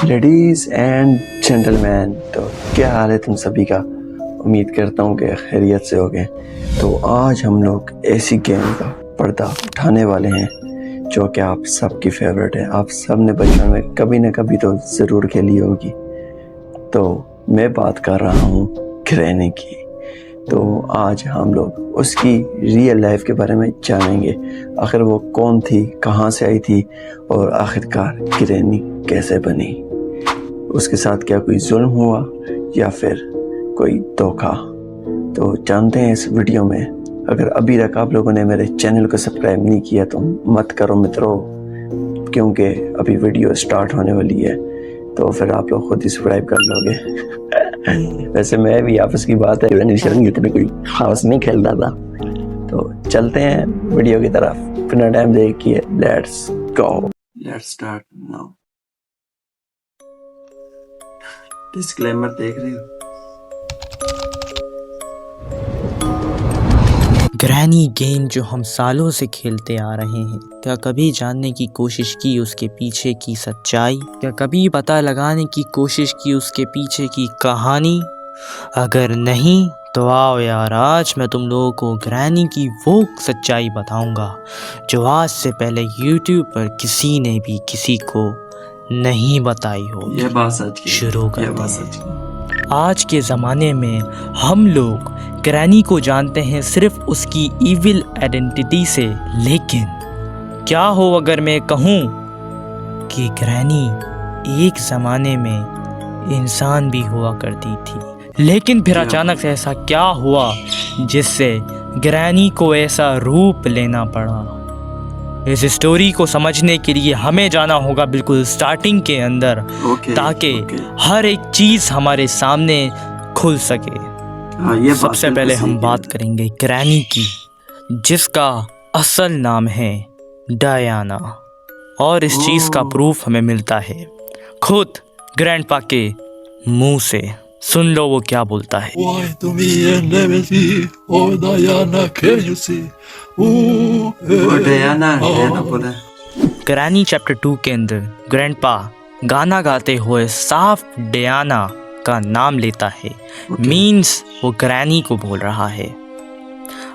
Ladies and gentleman, तो क्या हाल है तुम सभी का। उम्मीद करता हूँ कि खैरियत से होगे। तो आज हम लोग ऐसी गेम का पर्दा उठाने वाले हैं जो कि आप सबकी फेवरेट है। आप सब ने बचपन में कभी न कभी तो ज़रूर खेली होगी। तो मैं बात कर रहा हूँ ग्रैनी की। तो आज हम लोग उसकी रियल लाइफ के बारे में जानेंगे। आखिर वो कौन थी, कहाँ से आई थी और आखिरकार ग्रैनी कैसे बनी। उसके साथ क्या कोई जुल्म हुआ या फिर कोई धोखा, तो जानते हैं इस वीडियो में। अगर अभी तक आप लोगों ने मेरे चैनल को सब्सक्राइब नहीं किया तो मत करो मित्रों, क्योंकि अभी वीडियो स्टार्ट होने वाली है, तो फिर आप लोग खुद ही सब्सक्राइब कर लोगे। वैसे मैं भी आपस की बात है में कोई खास नहीं खेल रहा था। तो चलते हैं वीडियो की तरफ, बिना टाइम देखिए, let's go, let's start now. Disclaimer देख रहे हो। ग्रैनी गेम जो हम सालों से खेलते आ रहे हैं, क्या कभी जानने की कोशिश की उसके पीछे की सच्चाई? क्या कभी पता लगाने की कोशिश की उसके पीछे की कहानी? अगर नहीं तो आओ यार, आज मैं तुम लोगों को ग्रैनी की वो सच्चाई बताऊंगा जो आज से पहले YouTube पर किसी ने भी किसी को नहीं बताई हो। ये बात सच की। शुरू करते हैं। आज के ज़माने में हम लोग ग्रैनी को जानते हैं सिर्फ उसकी इविल आइडेंटिटी से, लेकिन क्या हो अगर मैं कहूँ कि ग्रैनी एक ज़माने में इंसान भी हुआ करती थी। लेकिन फिर अचानक से ऐसा क्या हुआ जिससे ग्रैनी को ऐसा रूप लेना पड़ा। इस स्टोरी को समझने के लिए हमें जाना होगा बिल्कुल स्टार्टिंग के अंदर, ताकि हर एक चीज़ हमारे सामने खुल सके। ये सबसे पहले हम बात करेंगे ग्रैनी की, जिसका असल नाम है डायना, और इस चीज़ का प्रूफ हमें मिलता है खुद ग्रैंडपा के मुंह से। सुन लो वो क्या बोलता है। ग्रैनी चैप्टर 2 के अंदर ग्रैंडपा गाना गाते हुए साफ डायना का नाम लेता है। मीन्स वो ग्रैनी को बोल रहा है।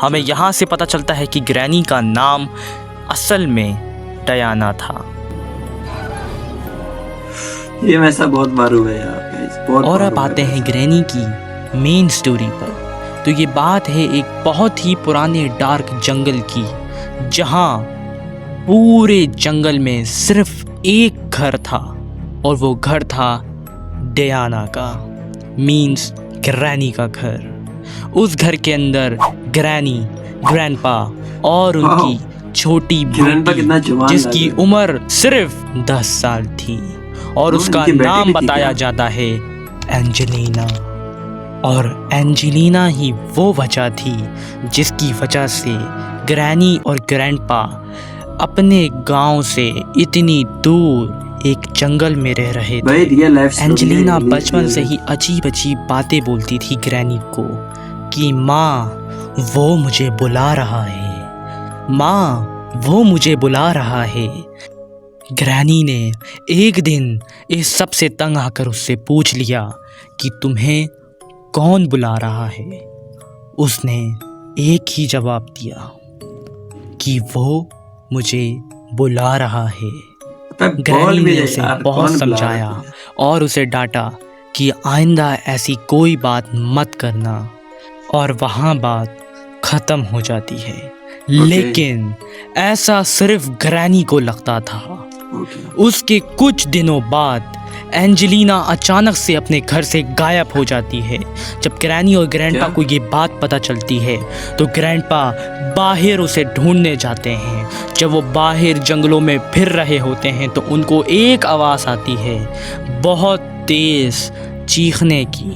हमें यहाँ से पता चलता है कि ग्रैनी का नाम असल में डायना था। ये वैसा बहुत बार हुआ है यार। और अब आते हैं ग्रैनी की मेन स्टोरी पर। तो ये बात है एक बहुत ही पुराने डार्क जंगल की, जहाँ पूरे जंगल में सिर्फ एक घर था, और वो घर था डायना का, मीन्स ग्रैनी का घर। उस घर के अंदर ग्रैनी, ग्रैंडपा और उनकी छोटी बेटी, जिसकी उम्र सिर्फ 10 साल थी, और उसका नाम बताया जाता है एंजेलिना। और एंजेलिना ही वो वजह थी जिसकी वजह से ग्रैनी और ग्रैंडपा अपने गांव से इतनी दूर एक जंगल में रह रहे थे। एंजेलिना बचपन से ही अजीब अजीब बातें बोलती थी ग्रैनी को कि माँ वो मुझे बुला रहा है, माँ वो मुझे बुला रहा है। ग्रैनी ने एक दिन इस सब से तंग आकर उससे पूछ लिया कि तुम्हें कौन बुला रहा है। उसने एक ही जवाब दिया कि वो मुझे बुला रहा है। ग्रैनी ने उसे बहुत समझाया और उसे डांटा कि आइंदा ऐसी कोई बात मत करना, और वहाँ बात ख़त्म हो जाती है। लेकिन ऐसा सिर्फ ग्रैनी को लगता था। उसके कुछ दिनों बाद एंजेलिना अचानक से अपने घर से गायब हो जाती है। जब ग्रैनी और ग्रैंडपा को ये बात पता चलती है तो ग्रैंडपा बाहर उसे ढूंढने जाते हैं। जब वो बाहर जंगलों में फिर रहे होते हैं तो उनको एक आवाज़ आती है बहुत तेज चीखने की।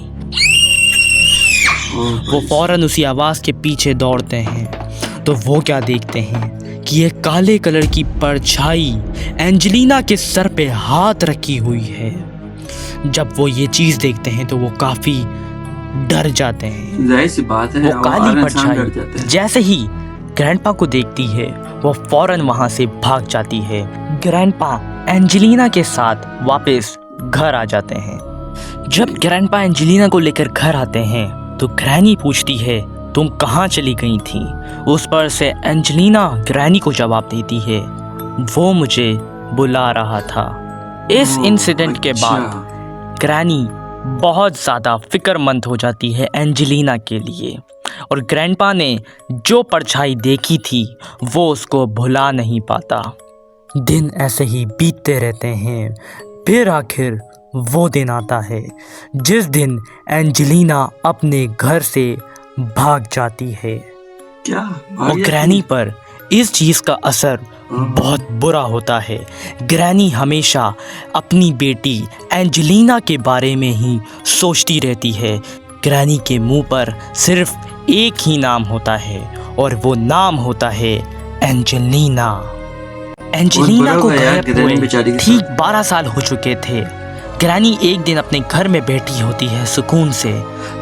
वो फौरन उसी आवाज़ के पीछे दौड़ते हैं तो वो क्या देखते हैं कि एक काले कलर की परछाई एंजेलिना के सर पे हाथ रखी हुई है। जब वो ये चीज़ देखते हैं तो वो काफ़ी डर जाते हैं। जाहिर सी बात है, वो काली परछाई जैसे ही ग्रैंडपा को देखती है वो फौरन वहाँ से भाग जाती है। ग्रैंडपा एंजेलिना के साथ वापस घर आ जाते हैं। जब ग्रैंडपा एंजेलिना को लेकर घर आते हैं तो ग्रैनी पूछती है तुम कहाँ चली गई थी। उस पर से एंजेलिना ग्रैनी को जवाब देती है वो मुझे बुला रहा था। इस इंसिडेंट के बाद ग्रैनी बहुत ज़्यादा फिक्रमंद हो जाती है एंजेलिना के लिए, और ग्रैंडपा ने जो परछाई देखी थी वो उसको भुला नहीं पाता। दिन ऐसे ही बीतते रहते हैं। फिर आखिर वो दिन आता है जिस दिन एंजेलिना अपने घर से भाग जाती है। क्या और ग्रैनी पर इस चीज़ का असर बहुत बुरा होता है। ग्रैनी हमेशा अपनी बेटी एंजेलिना के बारे में ही सोचती रहती है। ग्रैनी के मुंह पर सिर्फ एक ही नाम होता है और वो नाम होता है एंजेलिना। एंजेलिना को गए हुए ठीक 12 साल हो चुके थे। ग्रैनी एक दिन अपने घर में बैठी होती है सुकून से,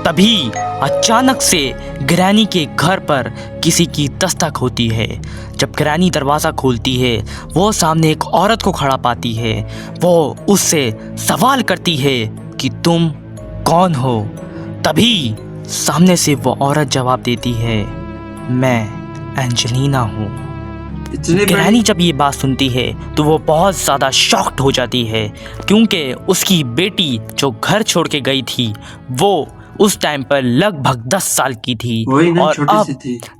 तभी अचानक से ग्रैनी के घर पर किसी की दस्तक होती है। जब ग्रैनी दरवाज़ा खोलती है वो सामने एक औरत को खड़ा पाती है। वो उससे सवाल करती है कि तुम कौन हो। तभी सामने से वो औरत जवाब देती है मैं एंजेलिना हूँ। ग्रैनी जब ये बात सुनती है तो वो बहुत ज़्यादा शॉक्ड हो जाती है, क्योंकि उसकी बेटी जो घर छोड़ के गई थी वो उस टाइम पर लगभग 10 साल की थी, और अब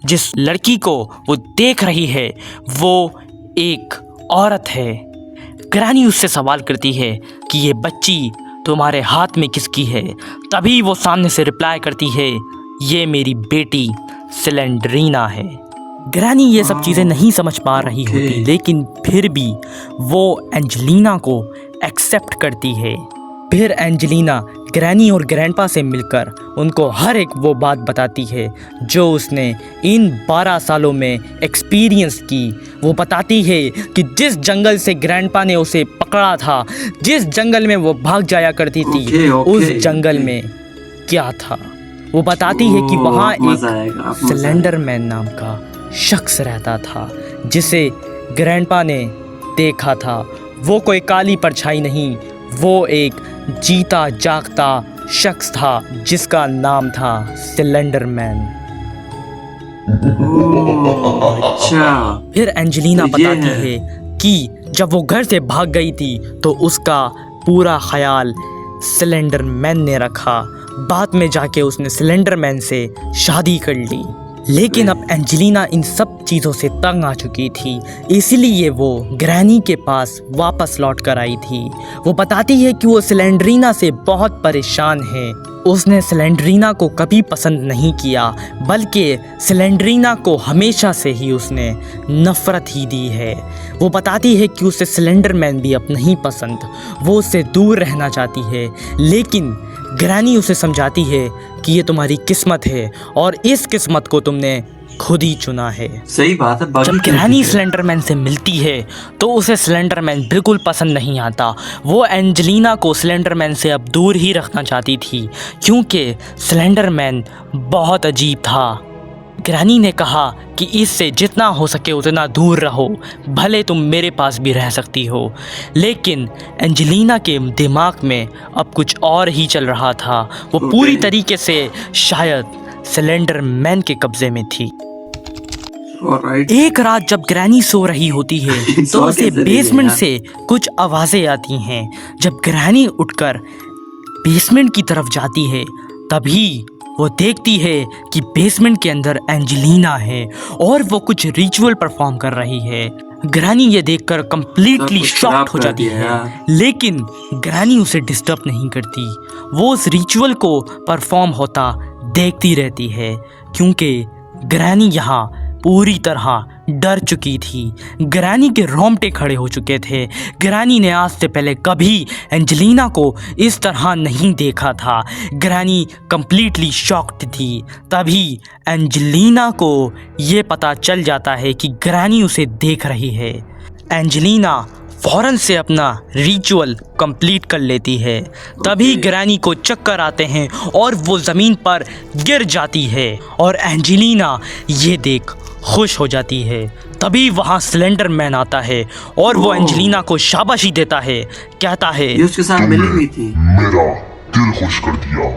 जिस लड़की को वो देख रही है वो एक औरत है। ग्रैनी उससे सवाल करती है कि ये बच्ची तुम्हारे हाथ में किसकी है। तभी वो सामने से रिप्लाई करती है ये मेरी बेटी स्लेंडरीना है। ग्रैनी ये सब चीज़ें नहीं समझ पा रही होती, लेकिन फिर भी वो एंजेलिना को एक्सेप्ट करती है। फिर एंजेलिना ग्रैनी और ग्रैंडपा से मिलकर उनको हर एक वो बात बताती है जो उसने इन 12 सालों में एक्सपीरियंस की। वो बताती है कि जिस जंगल से ग्रैंडपा ने उसे पकड़ा था, जिस जंगल में वो भाग जाया करती थी, उस जंगल में क्या था। वो बताती है कि वहाँ एक स्लेंडरमैन नाम का शख्स रहता था जिसे ग्रैंडपा ने देखा था। वो कोई काली परछाई नहीं, वो एक जीता जागता शख्स था जिसका नाम था स्लेंडरमैन। अच्छा। फिर एंजेलिना बताती है कि जब वो घर से भाग गई थी तो उसका पूरा ख्याल स्लेंडरमैन ने रखा। बाद में जाके उसने स्लेंडरमैन से शादी कर ली, लेकिन अब एंजेलिना इन सब चीज़ों से तंग आ चुकी थी, इसलिए वो ग्रैनी के पास वापस लौट कर आई थी। वो बताती है कि वो स्लेंडरीना से बहुत परेशान है। उसने स्लेंडरीना को कभी पसंद नहीं किया, बल्कि स्लेंडरीना को हमेशा से ही उसने नफ़रत ही दी है। वो बताती है कि उसे स्लेंडरमैन भी अब नहीं पसंद, वो उससे दूर रहना चाहती है। लेकिन ग्रैनी उसे समझाती है कि ये तुम्हारी किस्मत है और इस किस्मत को तुमने खुद ही चुना है। सही बात है। जब ग्रैनी स्लेंडरमैन से मिलती है तो उसे स्लेंडरमैन बिल्कुल पसंद नहीं आता। वो एंजेलिना को स्लेंडरमैन से अब दूर ही रखना चाहती थी, क्योंकि स्लेंडरमैन बहुत अजीब था। ग्रैनी ने कहा कि इससे जितना हो सके उतना दूर रहो, भले तुम मेरे पास भी रह सकती हो। लेकिन एंजेलिना के दिमाग में अब कुछ और ही चल रहा था। वो पूरी तरीके से शायद स्लेंडरमैन के कब्जे में थी। एक रात जब ग्रैनी सो रही होती है तो उसे बेसमेंट से कुछ आवाज़ें आती हैं। जब ग्रैनी उठकर बेसमेंट की तरफ जाती है तभी वो देखती है कि बेसमेंट के अंदर एंजेलिना है और वो कुछ रिचुअल परफॉर्म कर रही है। ग्रैनी ये देखकर कंप्लीटली शॉक्ड हो जाती है, लेकिन ग्रैनी उसे डिस्टर्ब नहीं करती। वो उस रिचुअल को परफॉर्म होता देखती रहती है, क्योंकि ग्रैनी यहाँ पूरी तरह डर चुकी थी। ग्रैनी के रोंगटे खड़े हो चुके थे। ग्रैनी ने आज से पहले कभी एंजेलिना को इस तरह नहीं देखा था। ग्रैनी कंप्लीटली शॉक्ड थी। तभी एंजेलिना को ये पता चल जाता है कि ग्रैनी उसे देख रही है। एंजेलिना फ़ौरन से अपना रिचुअल कंप्लीट कर लेती है। तभी ग्रैनी को चक्कर आते हैं और वो ज़मीन पर गिर जाती है और एंजेलिना ये देख खुश हो जाती है। तभी वहाँ स्लेंडर मैन आता है और वो एंजेलिना को शाबाशी देता है, कहता है ये उसके साथ मिली हुई थी। मेरा दिल खुश कर दिया,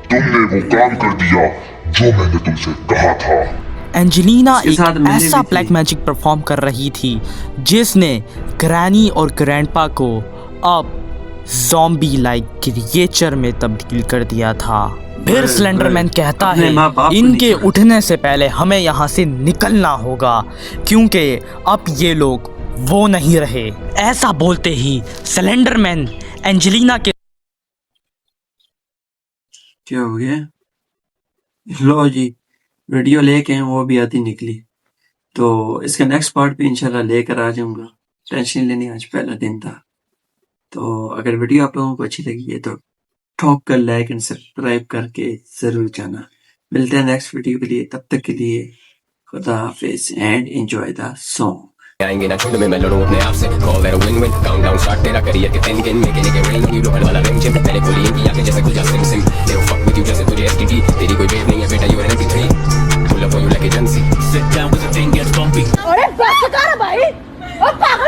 तुमने वो काम कर दिया जो मैंने तुमसे कहा था। एंजेलिना उसके एक साथ मिली ऐसा भी थी। ब्लैक मैजिक परफॉर्म कर रही थी जिसने ग्रैनी और ग्रैंडपा को अब ज़ॉम्बी लाइक क्रिएचर में तब्दील कर दिया था। फिर स्लेंडरमैन कहता अपने है माँ बाप को इनके निकाल। उठने से पहले हमें यहाँ से निकलना होगा क्योंकि अब ये लोग वो नहीं रहे। ऐसा बोलते ही स्लेंडरमैन एंजेलिना के क्या हो गया? लो जी, वीडियो लेके हैं, वो भी आधी निकली। तो इसका नेक्स्ट पार्ट भी इंशाल्लाह लेकर आ जाऊंगा। टेंशन लेनी, आज पहला दिन था। तो अगर वीडियो आप लोगों को अच्छी लगी है तो ठोक कर लाइक एंड सब्सक्राइब करके जरूर जाना। मिलते हैं नेक्स्ट वीडियो के लिए, तब तक के लिए खुदा हाफिज एंड एंजॉय द सॉन्ग। आएंगे ना झुंड में, मैं लड़ूं अपने आप से। Call that win win, countdown start, तेरा करियर के 10 दिन मेकिंग इट रेन। यू लोग वाला रेंज मैंने बोली इनकी आंखें जैसे खुल जा सिम सिम। They don't fuck with you जैसे तुझे एसटीडी। तेरी कोई वेव नहीं है बेटा, you are an MP3। Pull up on you like agency. Sit down with the thing gets bumpy. अरे बस कर भाई, ओ पागल